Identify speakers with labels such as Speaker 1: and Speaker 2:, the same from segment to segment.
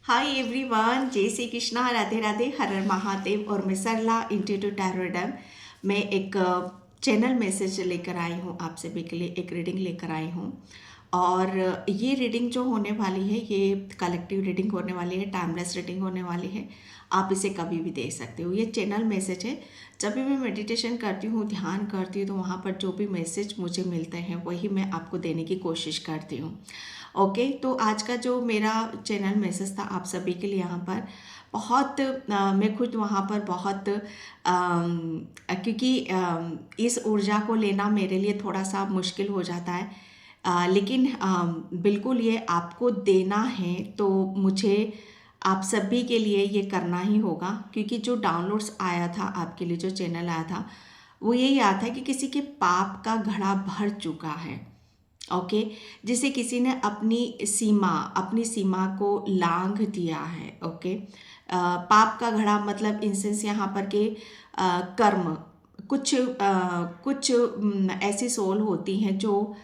Speaker 1: Hi everyone, जय श्री कृष्णा, राधे राधे, हर हर महादेव। और मैं सरला इंस्टीट्यूट टैरोडम में एक चैनल मैसेज लेकर आई हूँ। आप सभी के लिए एक रीडिंग लेकर आई हूँ। और ये रीडिंग जो होने वाली है, ये कलेक्टिव रीडिंग होने वाली है, टाइमलेस रीडिंग होने वाली है। आप इसे कभी भी देख सकते हो। ये चैनल मैसेज है। जब भी मैं मेडिटेशन करती हूँ, ध्यान करती हूँ, तो वहाँ पर जो भी मैसेज मुझे मिलते हैं वही मैं आपको देने की कोशिश करती हूँ। ओके, तो आज का जो मेरा चैनल मैसेज था आप सभी के लिए, यहाँ पर बहुत मैं खुद वहाँ पर बहुत क्योंकि इस ऊर्जा को लेना मेरे लिए थोड़ा सा मुश्किल हो जाता है। लेकिन बिल्कुल ये आपको देना है, तो मुझे आप सभी के लिए ये करना ही होगा। क्योंकि जो डाउनलोड्स आया था आपके लिए, जो चैनल आया था, वो यही आया था कि किसी के पाप का घड़ा भर चुका है। ओके, जिसे किसी ने अपनी सीमा को लांघ दिया है। ओके, पाप का घड़ा मतलब इंसेंस यहाँ पर के कर्म, कुछ ऐसी सोल होती हैं जो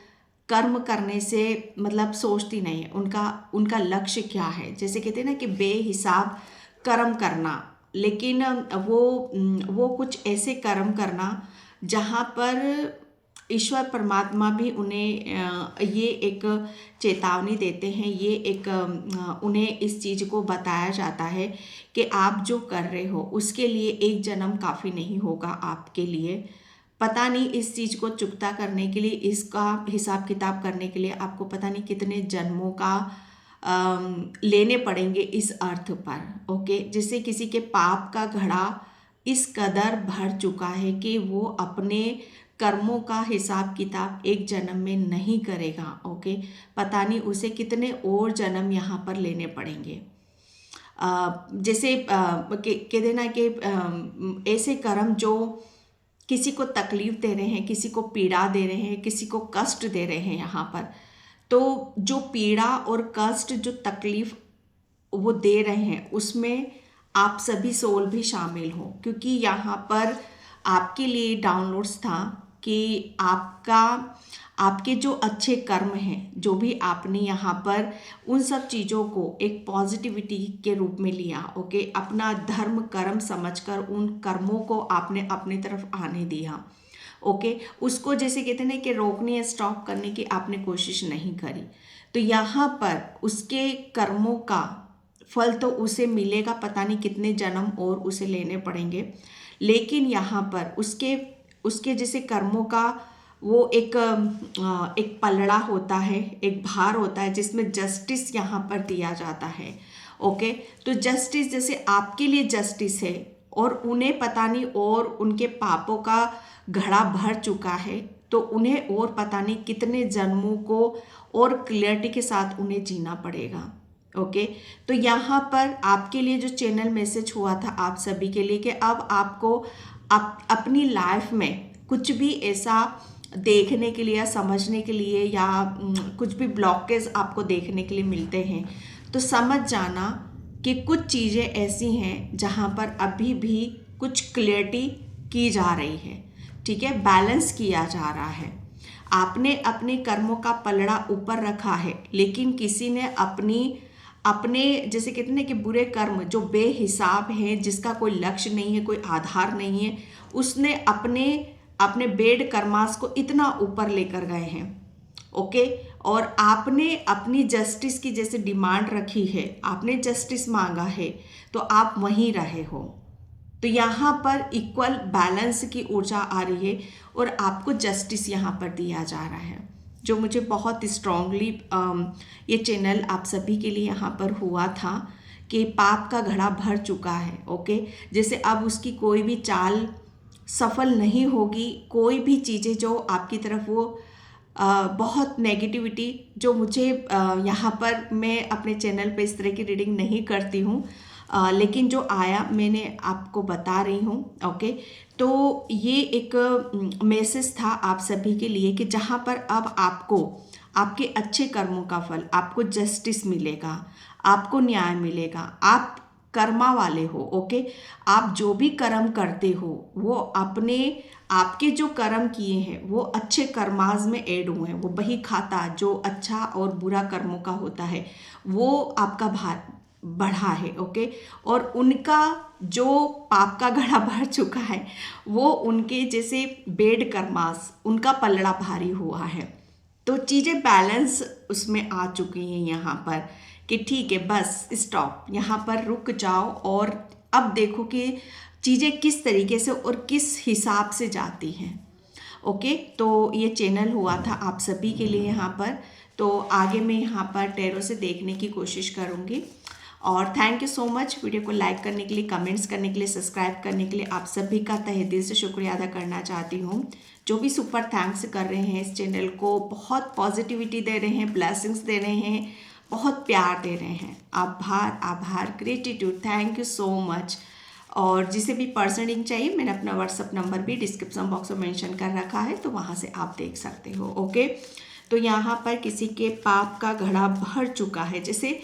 Speaker 1: कर्म करने से मतलब सोचती नहीं है उनका उनका लक्ष्य क्या है। जैसे कहते हैं ना कि बेहिसाब कर्म करना, लेकिन वो कुछ ऐसे कर्म करना जहाँ पर ईश्वर परमात्मा भी उन्हें ये एक चेतावनी देते हैं, ये एक उन्हें इस चीज़ को बताया जाता है कि आप जो कर रहे हो उसके लिए एक जन्म काफ़ी नहीं होगा आपके लिए। पता नहीं इस चीज़ को चुकता करने के लिए, इसका हिसाब किताब करने के लिए आपको पता नहीं कितने जन्मों का लेने पड़ेंगे इस अर्थ पर। ओके, जिससे किसी के पाप का घड़ा इस कदर भर चुका है कि वो अपने कर्मों का हिसाब किताब एक जन्म में नहीं करेगा। ओके, पता नहीं उसे कितने और जन्म यहाँ पर लेने पड़ेंगे। जैसे कह देना कि ऐसे कर्म जो किसी को तकलीफ दे रहे हैं, किसी को पीड़ा दे रहे हैं, किसी को कष्ट दे रहे हैं यहाँ पर, तो जो पीड़ा और कष्ट, जो तकलीफ वो दे रहे हैं, उसमें आप सभी सोल भी शामिल हो। क्योंकि यहाँ पर आपके लिए डाउनलोड्स था कि आपके जो अच्छे कर्म हैं, जो भी आपने यहाँ पर उन सब चीज़ों को एक पॉजिटिविटी के रूप में लिया। ओके, अपना धर्म कर्म समझकर उन कर्मों को आपने अपनी तरफ आने दिया। ओके, उसको जैसे कहते हैं ना कि रोकने या स्टॉप करने की आपने कोशिश नहीं करी, तो यहाँ पर उसके कर्मों का फल तो उसे मिलेगा, पता नहीं कितने जन्म और उसे लेने पड़ेंगे। लेकिन यहाँ पर उसके उसके जैसे कर्मों का वो एक पलड़ा होता है, एक भार होता है, जिसमें जस्टिस यहाँ पर दिया जाता है। ओके, तो जस्टिस जैसे आपके लिए जस्टिस है और उन्हें पता नहीं और उनके पापों का घड़ा भर चुका है, तो उन्हें और पता नहीं कितने जन्मों को और क्लियरिटी के साथ उन्हें जीना पड़ेगा। ओके, तो यहाँ पर आपके लिए जो चैनल मैसेज हुआ था आप सभी के लिए कि अब आपको अपनी लाइफ में कुछ भी ऐसा देखने के लिए या समझने के लिए या कुछ भी ब्लॉकेज आपको देखने के लिए मिलते हैं, तो समझ जाना कि कुछ चीज़ें ऐसी हैं जहाँ पर अभी भी कुछ क्लियरिटी की जा रही है। ठीक है, बैलेंस किया जा रहा है। आपने अपने कर्मों का पलड़ा ऊपर रखा है, लेकिन किसी ने अपने जैसे कहते हैं कि बुरे कर्म जो बेहिसाब हैं, जिसका कोई लक्ष्य नहीं है, कोई आधार नहीं है, उसने अपने बेड कर्मास को इतना ऊपर लेकर गए हैं। ओके, और आपने अपनी जस्टिस की जैसे डिमांड रखी है, आपने जस्टिस मांगा है, तो आप वहीं रहे हो। तो यहाँ पर इक्वल बैलेंस की ऊर्जा आ रही है और आपको जस्टिस यहाँ पर दिया जा रहा है, जो मुझे बहुत स्ट्रांगली ये चैनल आप सभी के लिए यहाँ पर हुआ था कि पाप का घड़ा भर चुका है। ओके, जैसे अब उसकी कोई भी चाल सफल नहीं होगी, कोई भी चीज़ें जो आपकी तरफ वो बहुत नेगेटिविटी, जो मुझे यहाँ पर मैं अपने चैनल पे इस तरह की रीडिंग नहीं करती हूँ, लेकिन जो आया मैंने आपको बता रही हूँ। ओके, तो ये एक मैसेज था आप सभी के लिए कि जहाँ पर अब आपको आपके अच्छे कर्मों का फल, आपको जस्टिस मिलेगा, आपको न्याय मिलेगा। आप कर्मा वाले हो। ओके, आप जो भी कर्म करते हो वो आपके जो कर्म किए हैं वो अच्छे कर्माज में ऐड हुए हैं। वो बही खाता जो अच्छा और बुरा कर्मों का होता है, वो आपका बढ़ा है। ओके, और उनका जो पाप का घड़ा भर चुका है वो उनके जैसे बेड करमास, उनका पलड़ा भारी हुआ है। तो चीज़ें बैलेंस उसमें आ चुकी हैं यहाँ पर कि ठीक है, बस स्टॉप, यहाँ पर रुक जाओ और अब देखो कि चीज़ें किस तरीके से और किस हिसाब से जाती हैं। ओके, तो ये चैनल हुआ था आप सभी के लिए यहाँ पर। तो आगे मैं यहाँ पर टैरो से देखने की कोशिश करूँगी। और thank you so much video को लाइक करने के लिए, कमेंट्स करने के लिए, सब्सक्राइब करने के लिए। आप सभी का तहे दिल से शुक्रिया अदा करना चाहती हूँ जो भी सुपर थैंक्स कर रहे हैं इस चैनल को, बहुत पॉजिटिविटी दे रहे हैं, ब्लेसिंग्स दे रहे हैं, बहुत प्यार दे रहे हैं। आभार आभार, gratitude, thank you so much. और जिसे भी पर्सनलिंग चाहिए, मैंने अपना व्हाट्सअप नंबर भी डिस्क्रिप्शन बॉक्स में मेंशन कर रखा है, तो वहाँ से आप देख सकते हो। ओके, तो यहाँ पर किसी के पाप का घड़ा भर चुका है, जैसे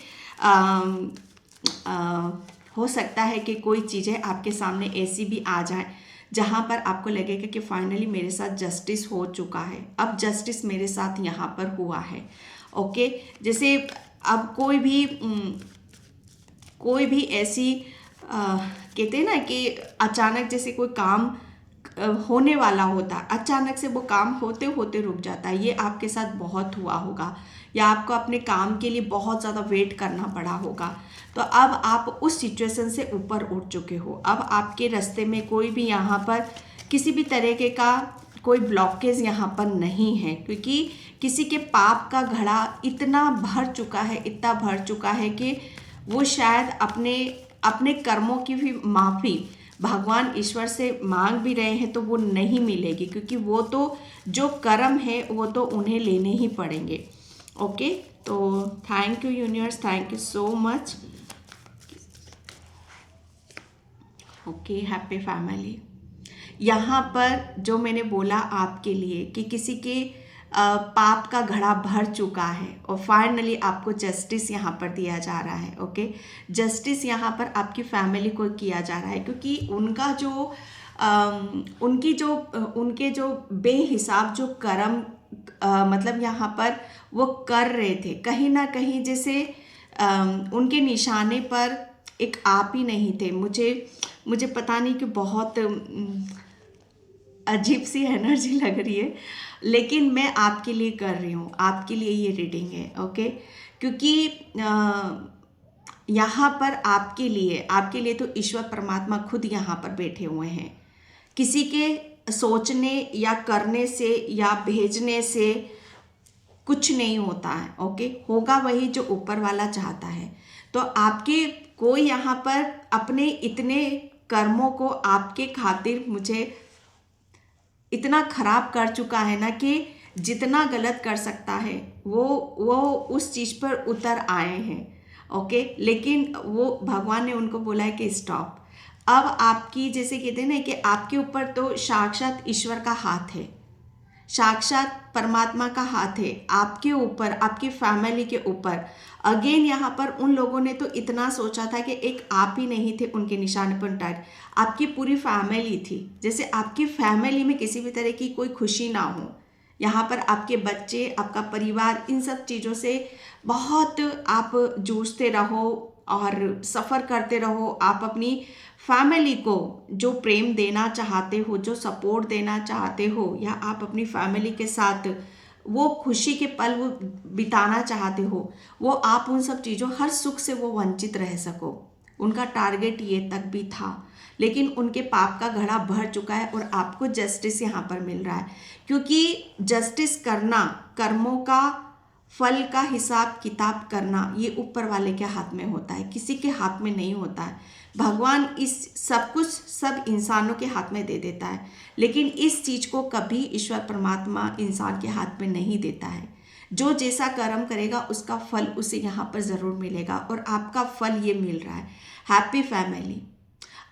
Speaker 1: हो सकता है कि कोई चीज़ें आपके सामने ऐसी भी आ जाए जहाँ पर आपको लगेगा कि फाइनली मेरे साथ जस्टिस हो चुका है, अब जस्टिस मेरे साथ यहाँ पर हुआ है। ओके, जैसे अब कोई भी ऐसी कहते हैं ना कि अचानक जैसे कोई काम होने वाला होता, अचानक से वो काम होते होते रुक जाता है। ये आपके साथ बहुत हुआ होगा, या आपको अपने काम के लिए बहुत ज़्यादा वेट करना पड़ा होगा। तो अब आप उस सिचुएशन से ऊपर उठ चुके हो। अब आपके रास्ते में कोई भी यहाँ पर किसी भी तरीके का कोई ब्लॉकेज यहाँ पर नहीं है, क्योंकि किसी के पाप का घड़ा इतना भर चुका है, इतना भर चुका है कि वो शायद अपने कर्मों की भी माफ़ी भगवान ईश्वर से मांग भी रहे हैं तो वो नहीं मिलेगी, क्योंकि वो तो जो कर्म है वो तो उन्हें लेने ही पड़ेंगे। ओके, तो thank you universe, thank you so much. Okay, happy family. यहाँ पर जो मैंने बोला आपके लिए कि किसी के पाप का घड़ा भर चुका है और फाइनली आपको जस्टिस यहाँ पर दिया जा रहा है। ओके, जस्टिस यहाँ पर आपकी फैमिली को किया जा रहा है, क्योंकि उनका जो उनके जो बेहिसाब जो कर्म मतलब यहाँ पर वो कर रहे थे, कहीं ना कहीं जैसे उनके निशाने पर एक आप ही नहीं थे। मुझे पता नहीं कि बहुत अजीब सी एनर्जी लग रही है, लेकिन मैं आपके लिए कर रही हूँ, आपके लिए ये रीडिंग है। ओके, क्योंकि यहाँ पर आपके लिए तो ईश्वर परमात्मा खुद यहाँ पर बैठे हुए हैं। किसी के सोचने या करने से या भेजने से कुछ नहीं होता है। ओके, होगा वही जो ऊपर वाला चाहता है। तो आपके कोई यहाँ पर अपने इतने कर्मों को आपके खातिर मुझे इतना खराब कर चुका है ना कि जितना गलत कर सकता है वो उस चीज़ पर उतर आए हैं। ओके, लेकिन वो भगवान ने उनको बोला है कि स्टॉप। अब आपकी जैसे कहते हैं ना कि आपके ऊपर तो साक्षात ईश्वर का हाथ है, साक्षात परमात्मा का हाथ है आपके ऊपर, आपकी फैमिली के ऊपर। अगेन यहाँ पर उन लोगों ने तो इतना सोचा था कि एक आप ही नहीं थे उनके निशाने पर उतार, आपकी पूरी फैमिली थी। जैसे आपकी फैमिली में किसी भी तरह की कोई खुशी ना हो, यहाँ पर आपके बच्चे, आपका परिवार, इन सब चीज़ों से बहुत आप जूझते रहो और सफ़र करते रहो। आप अपनी फैमिली को जो प्रेम देना चाहते हो, जो सपोर्ट देना चाहते हो, या आप अपनी फैमिली के साथ वो खुशी के पल वो बिताना चाहते हो, वो आप उन सब चीज़ों, हर सुख से वो वंचित रह सको। उनका टारगेट ये तक भी था, लेकिन उनके पाप का घड़ा भर चुका है और आपको जस्टिस यहाँ पर मिल रहा है। क्योंकि जस्टिस करना, कर्मों का फल का हिसाब किताब करना, ये ऊपर वाले के हाथ में होता है, किसी के हाथ में नहीं होता है। भगवान इस सब कुछ सब इंसानों के हाथ में दे देता है, लेकिन इस चीज़ को कभी ईश्वर परमात्मा इंसान के हाथ में नहीं देता है। जो जैसा कर्म करेगा उसका फल उसे यहाँ पर ज़रूर मिलेगा, और आपका फल ये मिल रहा है। हैप्पी फैमिली,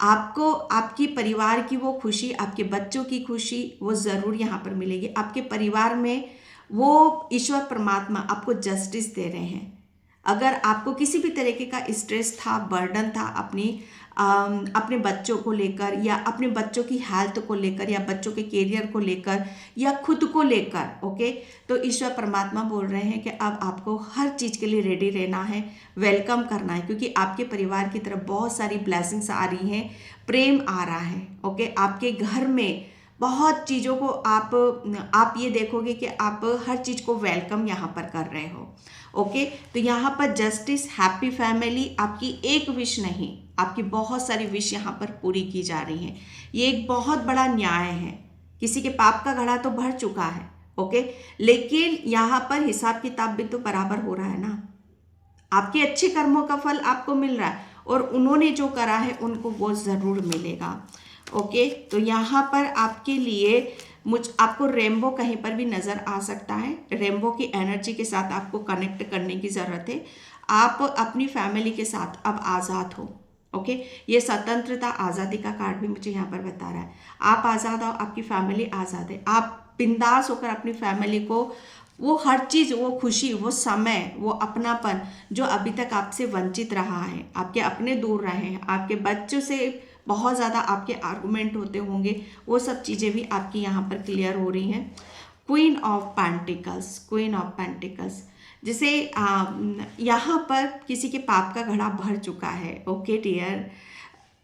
Speaker 1: आपको आपकी परिवार की वो खुशी, आपके बच्चों की खुशी वो ज़रूर यहाँ पर मिलेगी। आपके परिवार में वो ईश्वर परमात्मा आपको जस्टिस दे रहे हैं। अगर आपको किसी भी तरीके का स्ट्रेस था, बर्डन था अपने बच्चों को लेकर, या अपने बच्चों की हेल्थ को लेकर, या बच्चों के करियर को लेकर, या खुद को लेकर, ओके, तो ईश्वर परमात्मा बोल रहे हैं कि अब आपको हर चीज़ के लिए रेडी रहना है, वेलकम करना है, क्योंकि आपके परिवार की तरफ बहुत सारी ब्लेसिंग्स आ रही हैं, प्रेम आ रहा है, ओके। आपके घर में बहुत चीज़ों को आप ये देखोगे कि आप हर चीज़ को वेलकम यहाँ पर कर रहे हो, ओके। तो यहाँ पर जस्टिस, हैप्पी फैमिली, आपकी एक विश नहीं, आपकी बहुत सारी विश यहाँ पर पूरी की जा रही हैं। ये एक बहुत बड़ा न्याय है। किसी के पाप का घड़ा तो भर चुका है, ओके, लेकिन यहाँ पर हिसाब किताब भी तो बराबर हो रहा है ना। आपके अच्छे कर्मों का फल आपको मिल रहा है, और उन्होंने जो करा है उनको वो ज़रूर मिलेगा, ओके। तो यहाँ पर आपके लिए आपको रेनबो कहीं पर भी नज़र आ सकता है। रेनबो की एनर्जी के साथ आपको कनेक्ट करने की ज़रूरत है। आप अपनी फैमिली के साथ अब आज़ाद हो, ओके। ये स्वतंत्रता, आज़ादी का कार्ड भी मुझे यहाँ पर बता रहा है। आप आज़ाद हो, आपकी फैमिली आज़ाद है। आप बिंदास होकर अपनी फैमिली को वो हर चीज़, वो खुशी, वो समय, वो अपनापन जो अभी तक आपसे वंचित रहा है, आपके अपने दूर रहे हैं, आपके बच्चों से बहुत ज़्यादा आपके आर्गुमेंट होते होंगे, वो सब चीज़ें भी आपकी यहाँ पर क्लियर हो रही हैं। Queen of pentacles, queen of pentacles, जैसे यहाँ पर किसी के पाप का घड़ा भर चुका है, ओके डियर,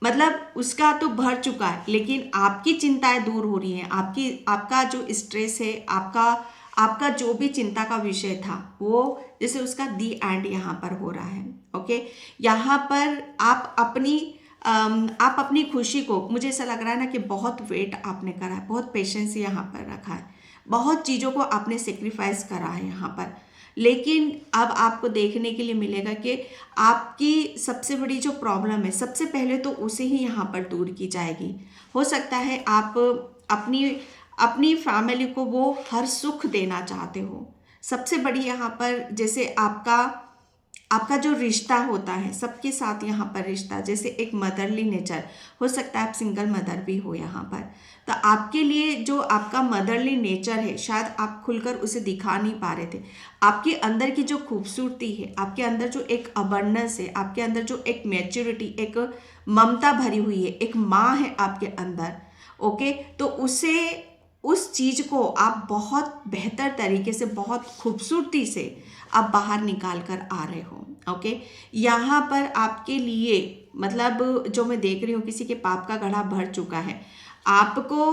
Speaker 1: मतलब उसका तो भर चुका है, लेकिन आपकी चिंताएं दूर हो रही हैं। आपका जो स्ट्रेस है, आपका जो भी चिंता का विषय था, वो जैसे उसका दी एंड यहाँ पर हो रहा है, ओके। यहाँ पर आप अपनी खुशी को, मुझे ऐसा लग रहा है ना कि बहुत वेट आपने करा है, बहुत पेशेंस यहाँ पर रखा है, बहुत चीज़ों को आपने सेक्रीफाइस करा है यहाँ पर, लेकिन अब आपको देखने के लिए मिलेगा कि आपकी सबसे बड़ी जो प्रॉब्लम है, सबसे पहले तो उसे ही यहाँ पर दूर की जाएगी। हो सकता है आप अपनी फैमिली को वो हर सुख देना चाहते हो। सबसे बड़ी यहाँ पर जैसे आपका जो रिश्ता होता है सबके साथ, यहाँ पर रिश्ता जैसे एक मदरली नेचर, हो सकता है आप सिंगल मदर भी हो यहाँ पर, तो आपके लिए जो आपका मदरली नेचर है, शायद आप खुलकर उसे दिखा नहीं पा रहे थे। आपके अंदर की जो खूबसूरती है, आपके अंदर जो एक अबंडेंस है, आपके अंदर जो एक मैच्योरिटी, एक ममता भरी हुई है, एक माँ है आपके अंदर, ओके, तो उस चीज़ को आप बहुत बेहतर तरीके से, बहुत खूबसूरती से आप बाहर निकाल कर आ रहे हो, ओके। यहाँ पर आपके लिए, मतलब जो मैं देख रही हूँ, किसी के पाप का घड़ा भर चुका है। आपको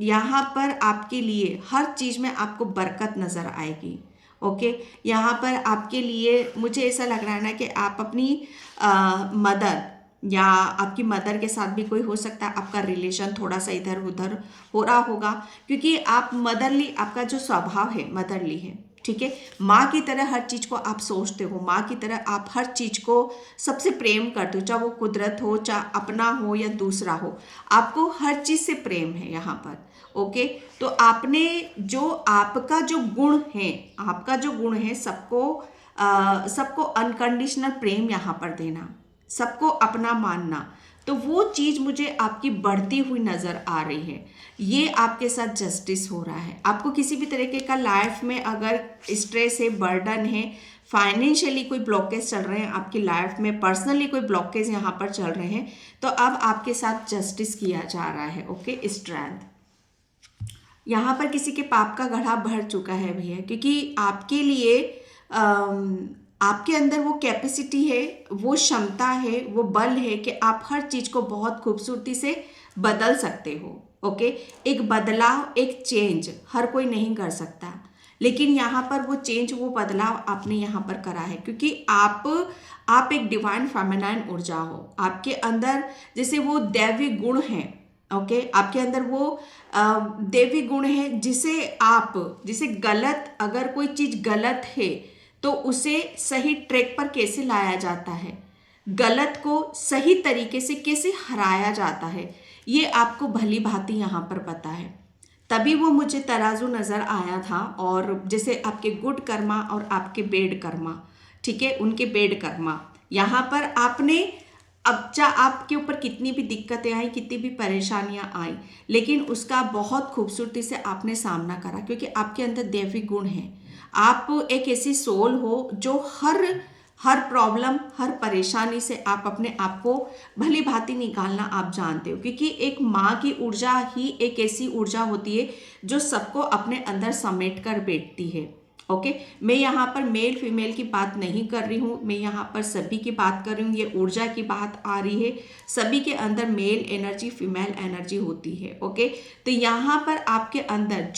Speaker 1: यहाँ पर आपके लिए हर चीज़ में आपको बरकत नज़र आएगी, ओके। यहाँ पर आपके लिए मुझे ऐसा लग रहा है ना कि आप अपनी मदर या आपकी मदर के साथ भी कोई, हो सकता है आपका रिलेशन थोड़ा सा इधर उधर हो रहा होगा, क्योंकि आप मदरली, आपका जो स्वभाव है मदरली है, ठीक है। माँ की तरह हर चीज़ को आप सोचते हो, माँ की तरह आप हर चीज़ को सबसे प्रेम करते हो, चाहे वो कुदरत हो, चाहे अपना हो या दूसरा हो, आपको हर चीज़ से प्रेम है यहाँ पर, ओके। तो आपने जो आपका जो गुण है, सबको अनकंडीशनल प्रेम यहाँ पर देना, सबको अपना मानना, तो वो चीज़ मुझे आपकी बढ़ती हुई नज़र आ रही है। ये आपके साथ जस्टिस हो रहा है। आपको किसी भी तरीके का लाइफ में अगर स्ट्रेस है, बर्डन है, फाइनेंशियली कोई ब्लॉकेज चल रहे हैं आपकी लाइफ में, पर्सनली कोई ब्लॉकेज यहाँ पर चल रहे हैं, तो अब आपके साथ जस्टिस किया जा रहा है, ओके। स्ट्रेंथ, यहाँ पर किसी के पाप का घड़ा भर चुका है भैया, क्योंकि आपके लिए आपके अंदर वो कैपेसिटी है, वो क्षमता है, वो बल है कि आप हर चीज़ को बहुत खूबसूरती से बदल सकते हो, ओके। एक बदलाव, एक चेंज हर कोई नहीं कर सकता, लेकिन यहाँ पर वो चेंज, वो बदलाव आपने यहाँ पर करा है, क्योंकि आप एक डिवाइन फेमिनाइन ऊर्जा हो। आपके अंदर जैसे वो दैवी गुण हैं, ओके, आपके अंदर वो देवी गुण है, जिसे गलत, अगर कोई चीज़ गलत है तो उसे सही ट्रैक पर कैसे लाया जाता है, गलत को सही तरीके से कैसे हराया जाता है, ये आपको भली भांति यहाँ पर पता है। तभी वो मुझे तराजू नज़र आया था, और जैसे आपके गुड कर्मा और आपके बेड कर्मा, ठीक है, उनके बेड कर्मा, यहाँ पर आपने, अब चाहे आपके ऊपर कितनी भी दिक्कतें आई, कितनी भी परेशानियां आई, लेकिन उसका बहुत खूबसूरती से आपने सामना करा, क्योंकि आपके अंदर दैवी गुण है। आप एक ऐसी सोल हो जो हर प्रॉब्लम, हर परेशानी से आप अपने आप को भली भांति निकालना आप जानते हो, क्योंकि एक माँ की ऊर्जा ही एक ऐसी ऊर्जा होती है जो सबको अपने अंदर समेट कर बैठती है। ओके, मैं यहाँ पर मेल फीमेल की बात नहीं कर रही हूँ, मैं यहाँ पर सभी की बात कर रही हूँ। ये ऊर्जा की बात आ रही है, सभी के अंदर मेल एनर्जी फीमेल एनर्जी होती है। ओके, तो यहाँ पर आपके अंदर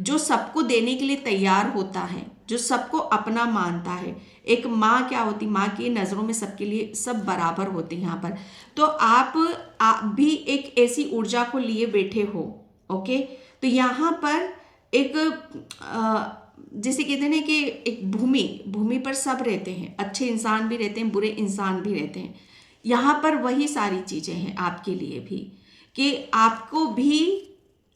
Speaker 1: जो सबको देने के लिए तैयार होता है, जो सबको अपना मानता है, एक माँ क्या होती, माँ की नज़रों में सबके लिए सब बराबर होते हैं यहाँ पर। तो आप भी एक ऐसी ऊर्जा को लिए बैठे हो। ओके, तो यहाँ पर एक जैसे कहते हैं ना कि एक भूमि पर सब रहते हैं, अच्छे इंसान भी रहते हैं, बुरे इंसान भी रहते हैं। यहाँ पर वही सारी चीज़ें हैं आपके लिए भी, कि आपको भी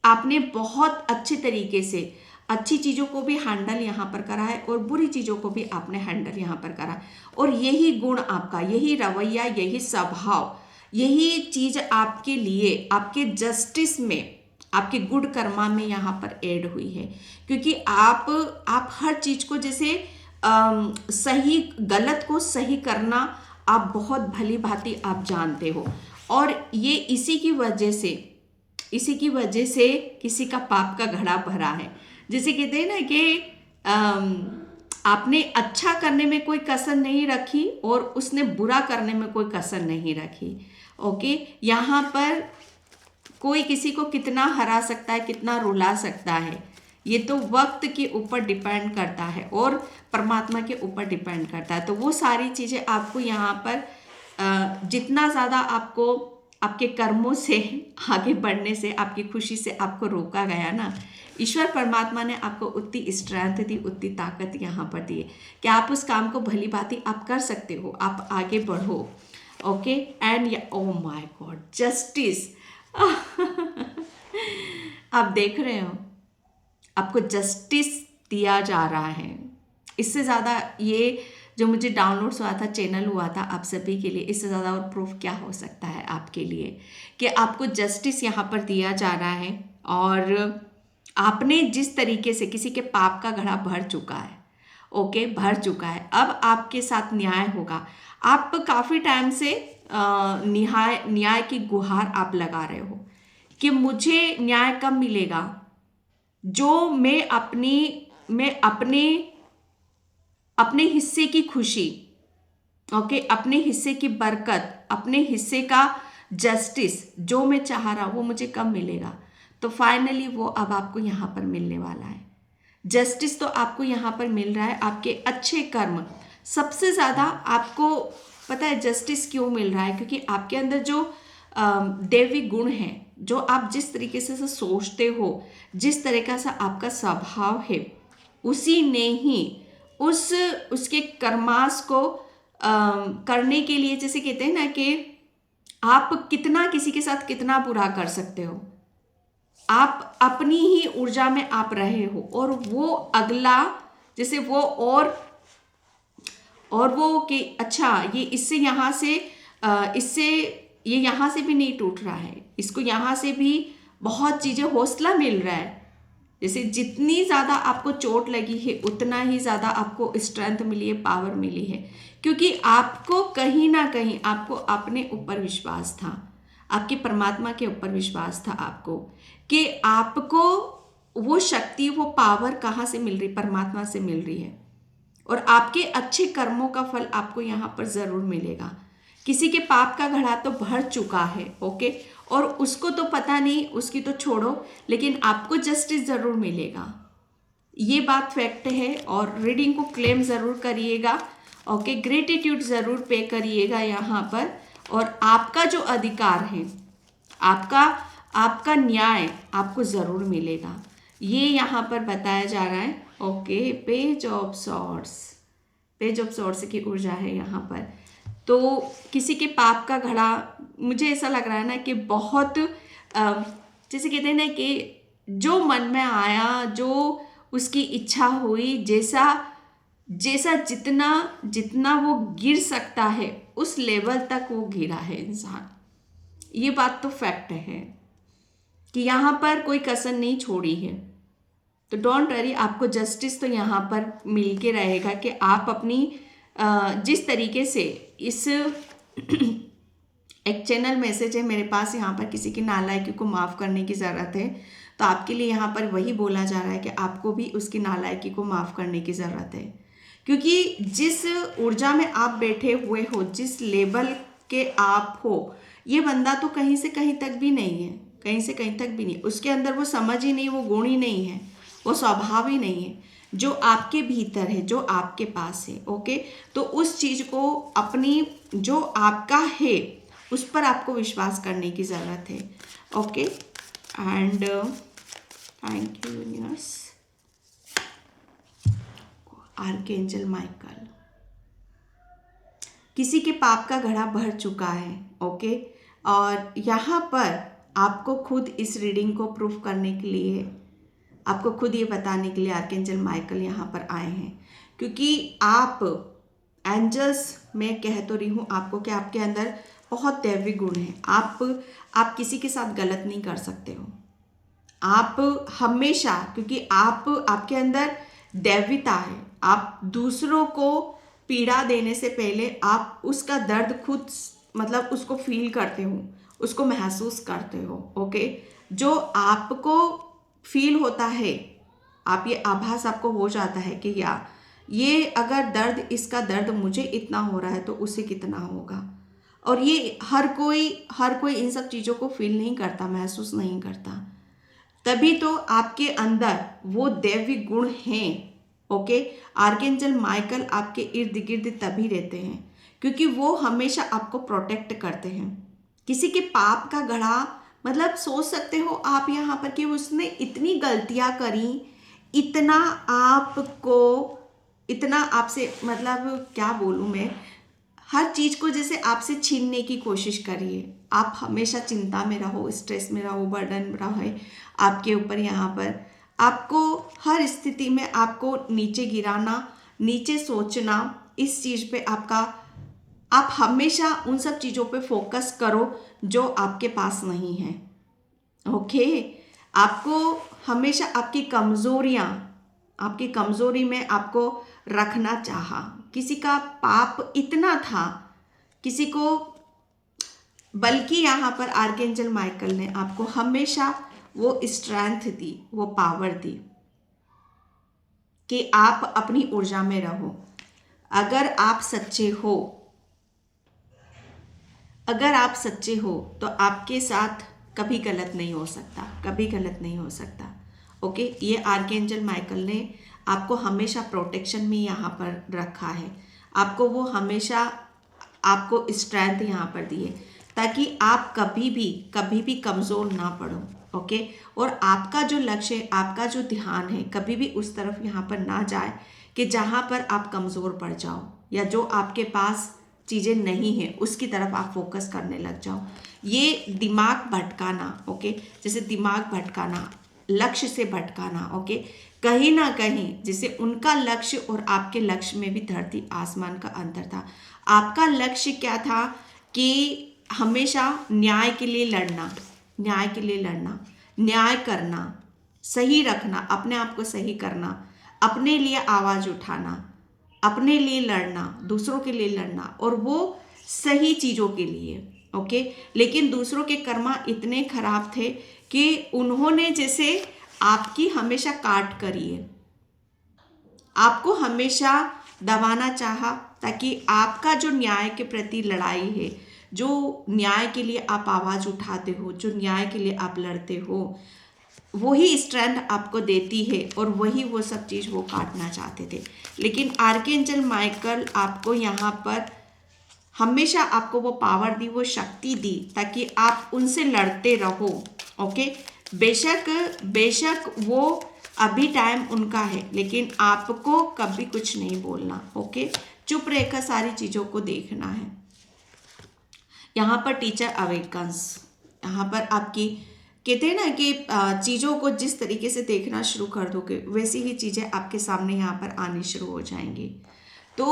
Speaker 1: आपने बहुत अच्छे तरीके से अच्छी चीज़ों को भी हैंडल यहाँ पर करा है और बुरी चीज़ों को भी आपने हैंडल यहाँ पर करा। और यही गुण आपका, यही रवैया, यही स्वभाव, यही चीज़ आपके लिए आपके जस्टिस में, आपके गुड कर्मा में यहाँ पर ऐड हुई है। क्योंकि आप हर चीज़ को जैसे सही गलत को सही करना आप बहुत भली भांति आप जानते हो। और ये इसी की वजह से किसी का पाप का घड़ा भरा है। जैसे कहते हैं ना कि आपने अच्छा करने में कोई कसर नहीं रखी और उसने बुरा करने में कोई कसर नहीं रखी। ओके, यहाँ पर कोई किसी को कितना हरा सकता है, कितना रुला सकता है, ये तो वक्त के ऊपर डिपेंड करता है और परमात्मा के ऊपर डिपेंड करता है। तो वो सारी चीज़ें आपको यहाँ पर जितना ज़्यादा आपको आपके कर्मों से आगे बढ़ने से, आपकी खुशी से आपको रोका गया ना, ईश्वर परमात्मा ने आपको उतनी स्ट्रेंथ दी, उतनी ताकत यहाँ पर दी है कि आप उस काम को भली भांति आप कर सकते हो, आप आगे बढ़ो। Okay, and oh my God, justice आप देख रहे हो, आपको जस्टिस दिया जा रहा है। इससे ज़्यादा ये जो मुझे डाउनलोड्स हुआ था, चैनल हुआ था आप सभी के लिए, इससे ज़्यादा और प्रूफ क्या हो सकता है आपके लिए कि आपको जस्टिस यहाँ पर दिया जा रहा है। और आपने जिस तरीके से किसी के पाप का घड़ा भर चुका है, ओके, भर चुका है, अब आपके साथ न्याय होगा। आप काफ़ी टाइम से न्याय की गुहार आप लगा रहे हो कि मुझे न्याय कब मिलेगा, जो मैं अपने हिस्से की खुशी, ओके, अपने हिस्से की बरकत, अपने हिस्से का जस्टिस जो मैं चाह रहा हूँ वो मुझे कब मिलेगा। तो फाइनली वो अब आपको यहाँ पर मिलने वाला है। जस्टिस तो आपको यहाँ पर मिल रहा है, आपके अच्छे कर्म। सबसे ज़्यादा आपको पता है जस्टिस क्यों मिल रहा है, क्योंकि आपके अंदर जो दैवी गुण हैं, जो आप जिस तरीके से सोचते हो, जिस तरीका से आपका स्वभाव है, उसी ने ही उसके कर्मास को करने के लिए, जैसे कहते हैं ना कि आप कितना किसी के साथ कितना बुरा कर सकते हो, आप अपनी ही ऊर्जा में आप रहे हो और वो अगला जैसे वो और वो कि अच्छा ये इससे यहाँ से इससे ये यहाँ से भी नहीं टूट रहा है, इसको यहाँ से भी बहुत चीज़ें हौसला मिल रहा है। जैसे जितनी ज़्यादा आपको चोट लगी है उतना ही ज़्यादा आपको स्ट्रेंथ मिली है, पावर मिली है, क्योंकि आपको कहीं ना कहीं आपको अपने ऊपर विश्वास था, आपके परमात्मा के ऊपर विश्वास था आपको, कि आपको वो शक्ति, वो पावर कहाँ से मिल रही, परमात्मा से मिल रही है। और आपके अच्छे कर्मों का फल आपको यहाँ पर ज़रूर मिलेगा। किसी के पाप का घड़ा तो भर चुका है, ओके, और उसको तो पता नहीं, उसकी तो छोड़ो, लेकिन आपको जस्टिस ज़रूर मिलेगा, ये बात फैक्ट है। और रीडिंग को क्लेम ज़रूर करिएगा, ओके, ग्रेटिट्यूड ज़रूर पे करिएगा यहाँ पर। और आपका जो अधिकार है, आपका न्याय आपको ज़रूर मिलेगा, ये यहाँ पर बताया जा रहा है। ओके, पेज ऑफ सॉर्ड्स की ऊर्जा है यहाँ पर। तो किसी के पाप का घड़ा, मुझे ऐसा लग रहा है ना कि बहुत जैसे कहते हैं ना कि जो मन में आया, जो उसकी इच्छा हुई, जैसा जितना वो गिर सकता है उस लेवल तक वो गिरा है इंसान। ये बात तो फैक्ट है कि यहाँ पर कोई कसर नहीं छोड़ी है। तो डोंट वरी, आपको जस्टिस तो यहाँ पर मिल के रहेगा कि आप अपनी जिस तरीके से इस एक चैनल मैसेज है मेरे पास, यहाँ पर किसी की नालायकी को माफ़ करने की ज़रूरत है, तो आपके लिए यहाँ पर वही बोला जा रहा है कि आपको भी उसकी नालायकी को माफ़ करने की ज़रूरत है। क्योंकि जिस ऊर्जा में आप बैठे हुए हो, जिस लेवल के आप हो, ये बंदा तो कहीं से कहीं तक भी नहीं है, कहीं से कहीं तक भी नहीं। उसके अंदर वो समझ ही नहीं, वो गुण ही नहीं है, वो स्वभाव ही नहीं है जो आपके भीतर है, जो आपके पास है। ओके, तो उस चीज़ को अपनी जो आपका है उस पर आपको विश्वास करने की ज़रूरत है। Okay, and thank you universe. Archangel Michael, किसी के पाप का घड़ा भर चुका है। ओके, और यहाँ पर आपको खुद इस रीडिंग को प्रूफ करने के लिए, आपको खुद ये बताने के लिए आर्कएंजल माइकल यहाँ पर आए हैं। क्योंकि आप एंजल्स, मैं कह तो रही हूँ आपको कि आपके अंदर बहुत दैवी गुण है। आप किसी के साथ गलत नहीं कर सकते हो। आप हमेशा, क्योंकि आपके अंदर दैविता है, आप दूसरों को पीड़ा देने से पहले आप उसका दर्द खुद, मतलब उसको फील करते हो, उसको महसूस करते हो। ओके, जो आपको फील होता है, आप ये आभास आपको हो जाता है कि ये अगर दर्द, इसका दर्द मुझे इतना हो रहा है तो उसे कितना होगा। और ये हर कोई इन सब चीज़ों को फील नहीं करता, महसूस नहीं करता। तभी तो आपके अंदर वो दैवी गुण हैं। ओके, आर्कएंजल माइकल आपके इर्द गिर्द तभी रहते हैं क्योंकि वो हमेशा आपको प्रोटेक्ट करते हैं। किसी के पाप का घड़ा, मतलब सोच सकते हो आप यहाँ पर कि उसने इतनी गलतियाँ करी, इतना आपसे, मतलब क्या बोलूँ मैं, हर चीज़ को जैसे आपसे छीनने की कोशिश करिए। आप हमेशा चिंता में रहो, स्ट्रेस में रहो, बर्डन रहे आपके ऊपर। यहाँ पर आपको हर स्थिति में आपको नीचे गिराना, नीचे सोचना, इस चीज़ पे आप हमेशा उन सब चीज़ों पे फोकस करो जो आपके पास नहीं है। ओके, आपको हमेशा आपकी कमज़ोरी में आपको रखना चाहा। किसी का पाप इतना था, किसी को, बल्कि यहाँ पर आर्कएंजल माइकल ने आपको हमेशा वो स्ट्रेंथ दी, वो पावर दी कि आप अपनी ऊर्जा में रहो। अगर आप सच्चे हो तो आपके साथ कभी गलत नहीं हो सकता, कभी गलत नहीं हो सकता। ओके, ये आर्कएंजल माइकल ने आपको हमेशा प्रोटेक्शन में यहाँ पर रखा है। आपको वो हमेशा आपको स्ट्रेंथ यहाँ पर दी है ताकि आप कभी भी कमज़ोर ना पड़ो। ओके, और आपका जो लक्ष्य है, आपका जो ध्यान है, कभी भी उस तरफ यहाँ पर ना जाए कि जहाँ पर आप कमज़ोर पड़ जाओ या जो आपके पास चीज़ें नहीं हैं उसकी तरफ आप फोकस करने लग जाओ। ये दिमाग भटकाना, ओके, जैसे दिमाग भटकाना, लक्ष्य से भटकाना, ओके, कहीं ना कहीं जैसे उनका लक्ष्य और आपके लक्ष्य में भी धरती आसमान का अंतर था। आपका लक्ष्य क्या था कि हमेशा न्याय के लिए लड़ना, न्याय करना, सही रखना, अपने आप को सही करना, अपने लिए आवाज़ उठाना, अपने लिए लड़ना, दूसरों के लिए लड़ना, और वो सही चीज़ों के लिए। ओके, लेकिन दूसरों के कर्मा इतने खराब थे कि उन्होंने जैसे आपकी हमेशा काट करी है, आपको हमेशा दबाना चाहा ताकि आपका जो न्याय के प्रति लड़ाई है, जो न्याय के लिए आप आवाज़ उठाते हो, जो न्याय के लिए आप लड़ते हो, वही स्ट्रेंथ आपको देती है और वही वो सब चीज़ वो काटना चाहते थे। लेकिन आर्कएंजल माइकल आपको यहाँ पर हमेशा आपको वो पावर दी, वो शक्ति दी ताकि आप उनसे लड़ते रहो। ओके, बेशक वो अभी टाइम उनका है, लेकिन आपको कभी कुछ नहीं बोलना। ओके, चुप रहकर सारी चीज़ों को देखना है। यहाँ पर टीचर अवेकन्स, यहाँ पर आपकी, कहते हैं ना कि चीज़ों को जिस तरीके से देखना शुरू कर दोगे वैसी ही चीज़ें आपके सामने यहाँ पर आनी शुरू हो जाएंगी। तो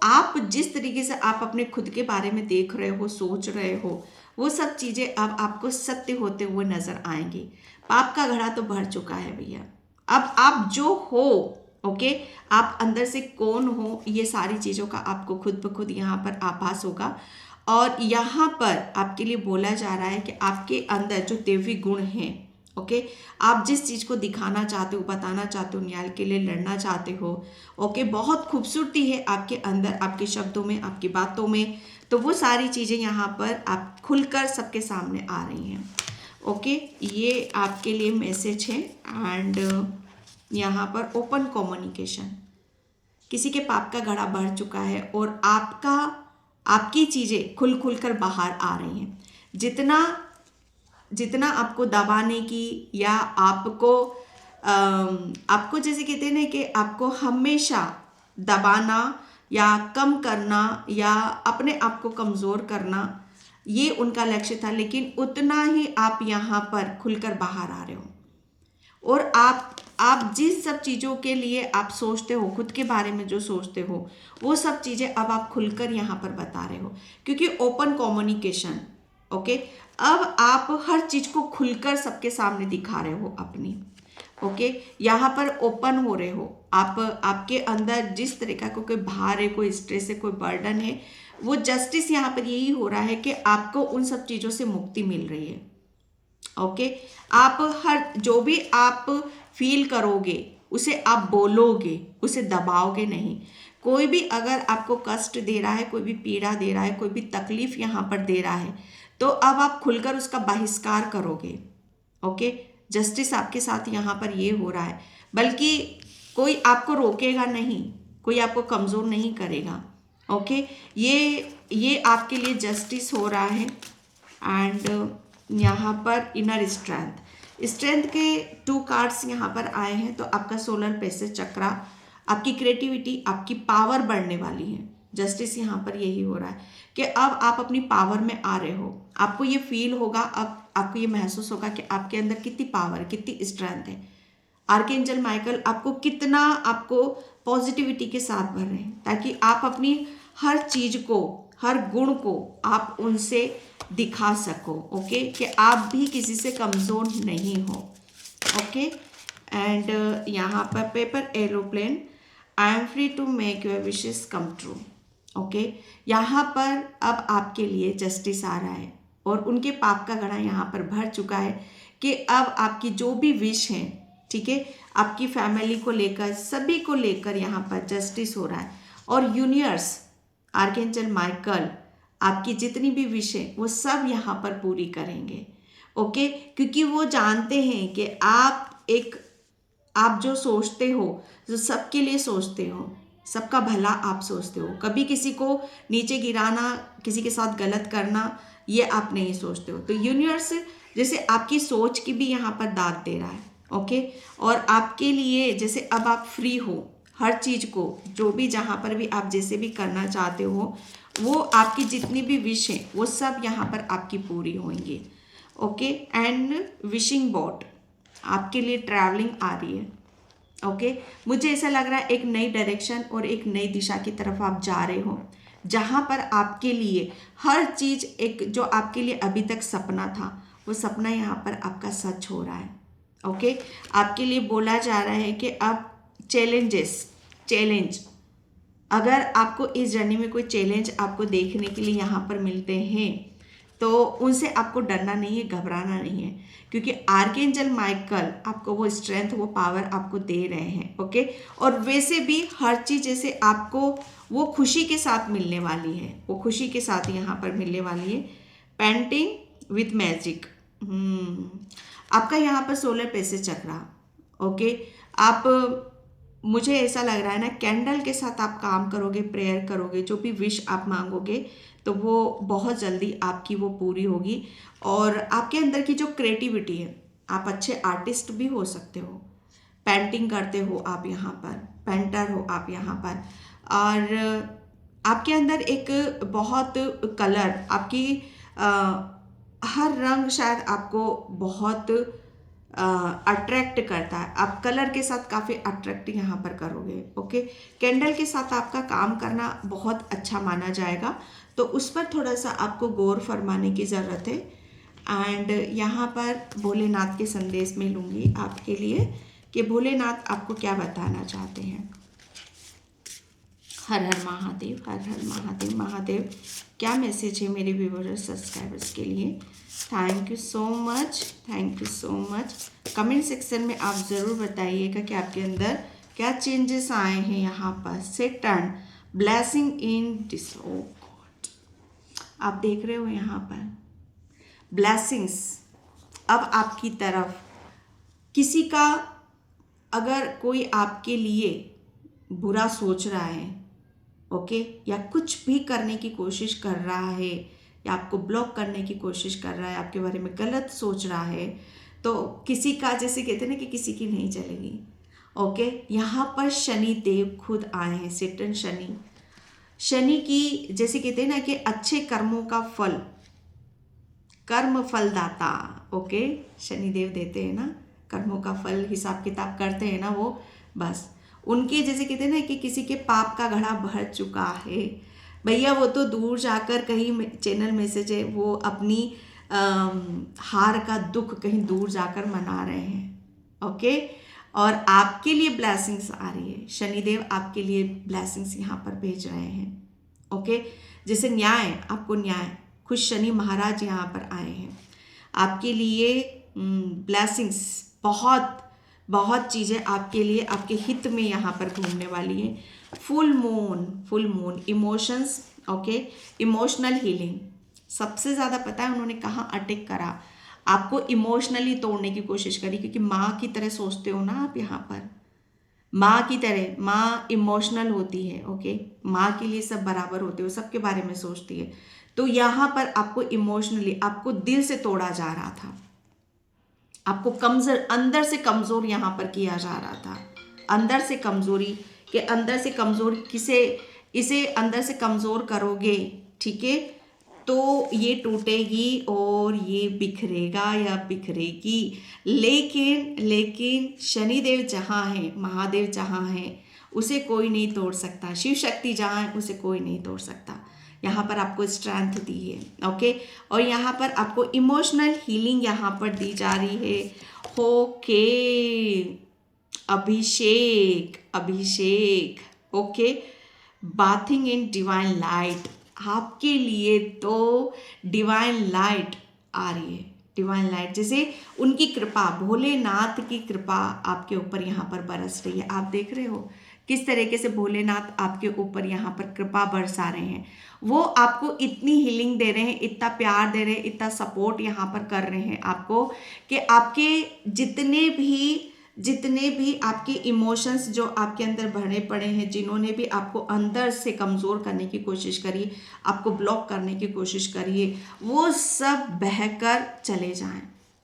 Speaker 1: आप जिस तरीके से आप अपने खुद के बारे में देख रहे हो, सोच रहे हो, वो सब चीज़ें अब आपको सत्य होते हुए नजर आएंगी। पाप का घड़ा तो भर चुका है भैया। अब आप जो हो, ओके, आप अंदर से कौन हो, ये सारी चीज़ों का आपको खुद ब खुद यहाँ पर आभास होगा। और यहाँ पर आपके लिए बोला जा रहा है कि आपके अंदर जो दैवी गुण हैं, ओके, आप जिस चीज़ को दिखाना चाहते हो, बताना चाहते हो, न्याय के लिए लड़ना चाहते हो, ओके, बहुत खूबसूरती है आपके अंदर, आपके शब्दों में, आपकी बातों में। तो वो सारी चीज़ें यहाँ पर आप खुलकर सबके सामने आ रही हैं। ओके, ये आपके लिए मैसेज है। एंड यहाँ पर ओपन कम्युनिकेशन, किसी के पाप का घड़ा बढ़ चुका है और आपकी चीज़ें खुल खुल कर बाहर आ रही हैं। जितना आपको दबाने की या आपको जैसे कहते हैं ना कि आपको हमेशा दबाना या कम करना या अपने आप को कमज़ोर करना, ये उनका लक्ष्य था, लेकिन उतना ही आप यहाँ पर खुलकर बाहर आ रहे हो। और आप जिस सब चीज़ों के लिए आप सोचते हो, खुद के बारे में जो सोचते हो, वो सब चीज़ें अब आप खुलकर यहाँ पर बता रहे हो, क्योंकि ओपन कम्युनिकेशन, ओके, अब आप हर चीज़ को खुलकर सबके सामने दिखा रहे हो अपनी। ओके, यहाँ पर ओपन हो रहे हो आप। आपके अंदर जिस तरीका का कोई भार है, कोई स्ट्रेस है, कोई बर्डन है, वो जस्टिस यहाँ पर यही हो रहा है कि आपको उन सब चीज़ों से मुक्ति मिल रही है। ओके, आप हर जो भी आप फील करोगे उसे आप बोलोगे, उसे दबाओगे नहीं। कोई भी अगर आपको कष्ट दे रहा है, कोई भी पीड़ा दे रहा है, कोई भी तकलीफ यहाँ पर दे रहा है, तो अब आप खुलकर उसका बहिष्कार करोगे। ओके, जस्टिस आपके साथ यहाँ पर ये हो रहा है, बल्कि कोई आपको रोकेगा नहीं, कोई आपको कमज़ोर नहीं करेगा। ओके, ये आपके लिए जस्टिस हो रहा है। एंड यहाँ पर इनर स्ट्रेंथ के 2 कार्ड्स यहाँ पर आए हैं। तो आपका सोलर प्लेक्सस चक्रा, आपकी क्रिएटिविटी, आपकी पावर बढ़ने वाली है। जस्टिस यहाँ पर यही हो रहा है कि अब आप अपनी पावर में आ रहे हो। आपको ये फील होगा, अब आपको ये महसूस होगा कि आपके अंदर कितनी पावर, कितनी स्ट्रेंथ है। आर्कएंजल माइकल आपको पॉजिटिविटी के साथ भर रहे हैं, ताकि आप अपनी हर चीज़ को, हर गुण को आप उनसे दिखा सको। ओके, कि आप भी किसी से कमज़ोर नहीं हो। ओके, एंड यहाँ पर paper aeroplane, I am free to make your wishes come true. Okay, यहाँ पर अब आपके लिए जस्टिस आ रहा है और उनके पाप का घड़ा यहाँ पर भर चुका है कि अब आपकी जो भी विश है, ठीक है, आपकी फैमिली को लेकर, सभी को लेकर यहाँ पर जस्टिस हो रहा है। और यूनिवर्स, आर्कएंजल माइकल आपकी जितनी भी विश है वो सब यहाँ पर पूरी करेंगे। ओके, क्योंकि वो जानते हैं कि आप जो सोचते हो, जो सबके लिए सोचते हो, सबका भला आप सोचते हो, कभी किसी को नीचे गिराना, किसी के साथ गलत करना, ये आप नहीं सोचते हो। तो यूनिवर्स जैसे आपकी सोच की भी यहाँ पर दाद दे रहा है। ओके, और आपके लिए जैसे अब आप फ्री हो, हर चीज़ को, जो भी जहाँ पर भी आप जैसे भी करना चाहते हो, वो आपकी जितनी भी विश है वो सब यहाँ पर आपकी पूरी होंगी। ओके, एंड विशिंग बोर्ड, आपके लिए ट्रैवलिंग आ रही है। ओके, मुझे ऐसा लग रहा है एक नई डायरेक्शन और एक नई दिशा की तरफ आप जा रहे हो, जहाँ पर आपके लिए हर चीज़, एक जो आपके लिए अभी तक सपना था, वो सपना यहाँ पर आपका सच हो रहा है। ओके, आपके लिए बोला जा रहा है कि अब चैलेंज, अगर आपको इस जर्नी में कोई चैलेंज आपको देखने के लिए यहाँ पर मिलते हैं, तो उनसे आपको डरना नहीं है, घबराना नहीं है, क्योंकि आर्कएंजल माइकल आपको वो स्ट्रेंथ, वो पावर आपको दे रहे हैं। ओके, और वैसे भी हर चीज़ जैसे आपको वो खुशी के साथ मिलने वाली है, वो खुशी के साथ यहाँ पर मिलने वाली है। पेंटिंग विथ मैजिक, आपका यहाँ पर सोलर प्लेक्सस चक्रा। ओके, आप, मुझे ऐसा लग रहा है ना, कैंडल के साथ आप काम करोगे, प्रेयर करोगे, जो भी विश आप मांगोगे तो वो बहुत जल्दी आपकी वो पूरी होगी। और आपके अंदर की जो क्रिएटिविटी है, आप अच्छे आर्टिस्ट भी हो सकते हो, पेंटिंग करते हो आप यहाँ पर, पेंटर हो आप यहाँ पर, और आपके अंदर एक बहुत कलर, आपकी हर रंग शायद आपको बहुत अट्रैक्ट करता है। आप कलर के साथ काफ़ी अट्रैक्ट यहाँ पर करोगे। ओके, कैंडल के साथ आपका काम करना बहुत अच्छा माना जाएगा, तो उस पर थोड़ा सा आपको गौर फरमाने की ज़रूरत है। एंड यहाँ पर भोलेनाथ के संदेश में लूँगी आपके लिए कि भोलेनाथ आपको क्या बताना चाहते हैं। हर हर महादेव, हर हर महादेव। महादेव क्या मैसेज है मेरे व्यूअर्स सब्सक्राइबर्स के लिए। Thank you so much, thank you so much. Comment section में आप ज़रूर बताइएगा कि आपके अंदर क्या चेंजेस आए हैं। यहाँ पर Satan blessing in this, oh God, आप देख रहे हो यहाँ पर ब्लेसिंग्स अब आपकी तरफ। किसी का अगर कोई आपके लिए बुरा सोच रहा है, ओके, या कुछ भी करने की कोशिश कर रहा है, या आपको ब्लॉक करने की कोशिश कर रहा है, आपके बारे में गलत सोच रहा है, तो किसी का, जैसे कहते हैं ना कि किसी की नहीं चलेगी, ओके। यहाँ पर शनि देव खुद आए हैं, सेटन शनि। शनि की, जैसे कहते हैं ना कि अच्छे कर्मों का फल, कर्म फलदाता, ओके, शनिदेव देते हैं ना कर्मों का फल, हिसाब किताब करते हैं ना वो, बस उनके, जैसे कहते हैं ना कि किसी के पाप का घड़ा भर चुका है भैया, वो तो दूर जाकर कहीं चैनल मैसेज है, वो अपनी हार का दुख कहीं दूर जाकर मना रहे हैं, ओके। और आपके लिए ब्लेसिंग्स आ रही है, शनिदेव आपके लिए ब्लेसिंग्स यहाँ पर भेज रहे हैं, ओके। जैसे न्याय, आपको न्याय, खुद शनि महाराज यहाँ पर आए हैं आपके लिए। ब्लेसिंग्स, बहुत बहुत चीज़ें आपके लिए, आपके हित में यहाँ पर घूमने वाली है। Full moon, full moon, emotions, okay, emotional healing. सबसे ज़्यादा पता है उन्होंने कहाँ अटैक करा, आपको इमोशनली तोड़ने की कोशिश करी, क्योंकि माँ की तरह सोचते हो ना आप यहाँ पर, माँ की तरह। माँ इमोशनल होती है, ओके, माँ के लिए सब बराबर होते हो, सबके बारे में सोचती है। तो यहाँ पर आपको इमोशनली, आपको दिल से तोड़ा जा रहा था, आपको कमजोर, अंदर से कमजोर यहाँ पर किया जा रहा था, अंदर से कमजोरी, के अंदर से कमजोर, किसे, इसे अंदर से कमजोर करोगे, ठीक है, तो ये टूटेगी और ये बिखरेगा या बिखरेगी। लेकिन लेकिन शनिदेव जहाँ है, महादेव जहाँ है, उसे कोई नहीं तोड़ सकता। शिव शक्ति जहाँ है, उसे कोई नहीं तोड़ सकता। यहाँ पर आपको स्ट्रेंथ दी है, ओके। और यहाँ पर आपको इमोशनल हीलिंग यहाँ पर दी जा रही है, okay. Abhishek, Abhishek, okay, bathing in divine light, आपके लिए तो डिवाइन लाइट आ रही है, डिवाइन लाइट, जैसे उनकी कृपा, भोलेनाथ की कृपा आपके ऊपर यहाँ पर बरस रही है। आप देख रहे हो किस तरीके से भोलेनाथ आपके ऊपर यहाँ पर कृपा बरसा रहे हैं। वो आपको इतनी हीलिंग दे रहे हैं, इतना प्यार दे रहे हैं, इतना सपोर्ट यहाँ पर कर रहे हैं आपको, कि आपके जितने भी आपके इमोशंस जो आपके अंदर भरे पड़े हैं, जिन्होंने भी आपको अंदर से कमज़ोर करने की कोशिश करी, आपको ब्लॉक करने की कोशिश करी है, वो सब बहकर चले जाएं,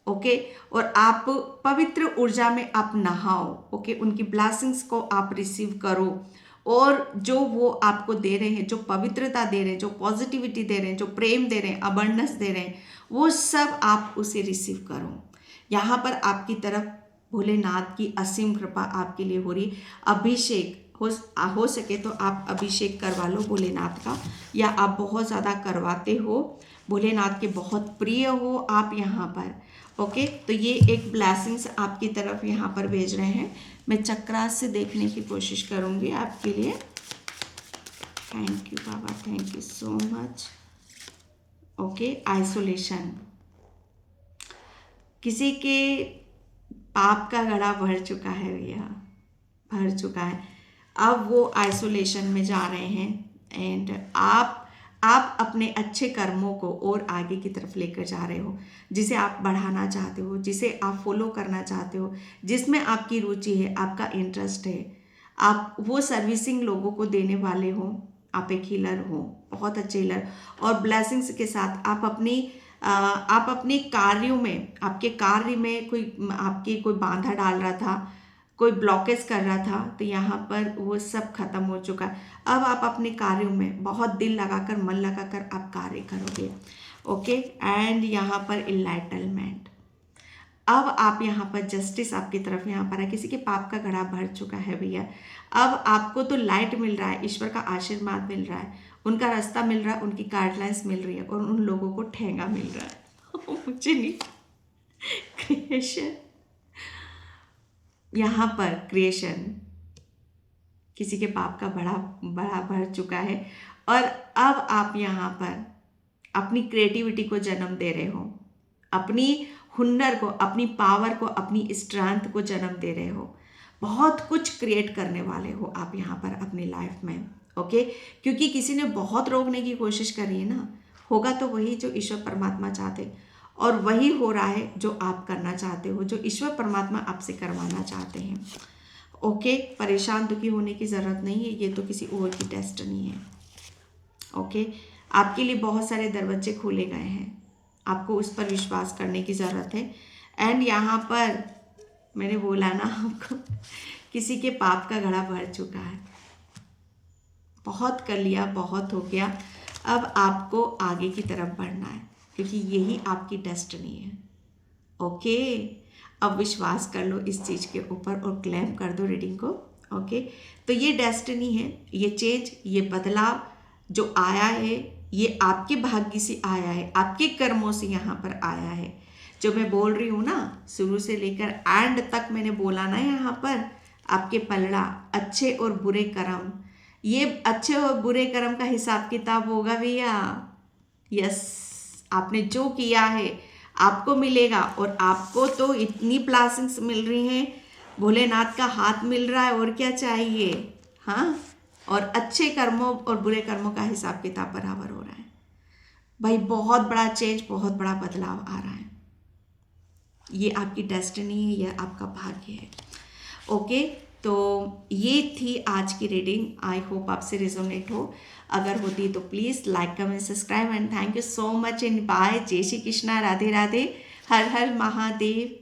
Speaker 1: ओके। और आप पवित्र ऊर्जा में आप नहाओ, ओके, उनकी ब्लेसिंग्स को आप रिसीव करो, और जो वो आपको दे रहे हैं, जो पवित्रता दे रहे हैं, जो पॉजिटिविटी दे रहे हैं, जो प्रेम दे रहे हैं, अबंडेंस दे रहे हैं, वो सब आप उसे रिसीव करो। यहाँ पर आपकी तरफ भोलेनाथ की असीम कृपा आपके लिए हो रही। अभिषेक हो सके तो आप अभिषेक करवा लो भोलेनाथ का, या आप बहुत ज़्यादा करवाते हो, भोलेनाथ के बहुत प्रिय हो आप यहाँ पर, ओके। तो ये एक ब्लेसिंग्स आपकी तरफ यहाँ पर भेज रहे हैं। मैं चक्रास से देखने की कोशिश करूँगी आपके लिए। Thank you Baba, thank you so much, okay. Isolation, किसी के पाप का घड़ा भर चुका है भैया, भर चुका है। अब वो आइसोलेशन में जा रहे हैं, एंड आप अपने अच्छे कर्मों को और आगे की तरफ लेकर जा रहे हो, जिसे आप बढ़ाना चाहते हो, जिसे आप फॉलो करना चाहते हो, जिसमें आपकी रुचि है, आपका इंटरेस्ट है, आप वो सर्विसिंग लोगों को देने वाले हो। आप एक हीलर हो, बहुत अच्छे हीलर, और ब्लेसिंग्स के साथ आप अपने कार्यों में, आपके कार्य में कोई बाधा डाल रहा था, कोई ब्लॉकेज कर रहा था, तो यहाँ पर वो सब खत्म हो चुका है। अब आप अपने कार्यों में बहुत दिल लगाकर, मन लगाकर आप कार्य करोगे, ओके। एंड यहाँ पर इनलाइटनमेंट, अब आप यहाँ पर जस्टिस आपकी तरफ यहाँ पर है। किसी के पाप का घड़ा भर चुका है भैया, अब आपको तो लाइट मिल रहा है, ईश्वर का आशीर्वाद मिल रहा है, उनका रास्ता मिल रहा है, उनकी गाइडलाइंस मिल रही है, और उन लोगों को ठेंगा मिल रहा है। मुझे नहीं, क्रिएशन, यहाँ पर क्रिएशन किसी के पाप का बड़ा बड़ा बढ़ चुका है और अब आप यहाँ पर अपनी क्रिएटिविटी को जन्म दे रहे हो, अपनी हुनर को, अपनी पावर को, अपनी स्ट्रेंथ को जन्म दे रहे हो। बहुत कुछ क्रिएट करने वाले हो आप यहाँ पर अपनी लाइफ में। ओके, क्योंकि किसी ने बहुत रोकने की कोशिश करी है ना, होगा तो वही जो ईश्वर परमात्मा चाहते, और वही हो रहा है जो आप करना चाहते हो, जो ईश्वर परमात्मा आपसे करवाना चाहते हैं। ओके, परेशान दुखी होने की ज़रूरत नहीं है, ये तो किसी और की डेस्टिनी है। ओके, आपके लिए बहुत सारे दरवाजे खोले गए हैं, आपको उस पर विश्वास करने की ज़रूरत है। एंड यहाँ पर मैंने बोला ना आपको, किसी के पाप का घड़ा भर चुका है, बहुत कर लिया, बहुत हो गया, अब आपको आगे की तरफ बढ़ना है, क्योंकि यही आपकी डेस्टिनी है। ओके, अब विश्वास कर लो इस चीज़ के ऊपर और क्लेम कर दो रीडिंग को। ओके, तो ये डेस्टिनी है, ये चेंज, ये बदलाव जो आया है, ये आपके भाग्य से आया है, आपके कर्मों से यहाँ पर आया है। जो मैं बोल रही हूँ ना, शुरू से लेकर एंड तक मैंने बोला ना, यहाँ पर आपके पलड़ा अच्छे और बुरे कर्म, ये अच्छे और बुरे कर्म का हिसाब किताब होगा भैया। यस, आपने जो किया है आपको मिलेगा, और आपको तो इतनी ब्लेसिंग्स मिल रही हैं, भोलेनाथ का हाथ मिल रहा है, और क्या चाहिए। हाँ, और अच्छे कर्मों और बुरे कर्मों का हिसाब किताब बराबर हो रहा है भाई। बहुत बड़ा चेंज, बहुत बड़ा बदलाव आ रहा है, ये आपकी डेस्टिनी है, ये आपका भाग्य है। ओके, तो ये थी आज की रीडिंग, आई होप आपसे रिजोनेट हो। अगर होती तो please like, comment, subscribe and thank you so much and bye. जय श्री कृष्णा, राधे राधे, हर हर महादेव।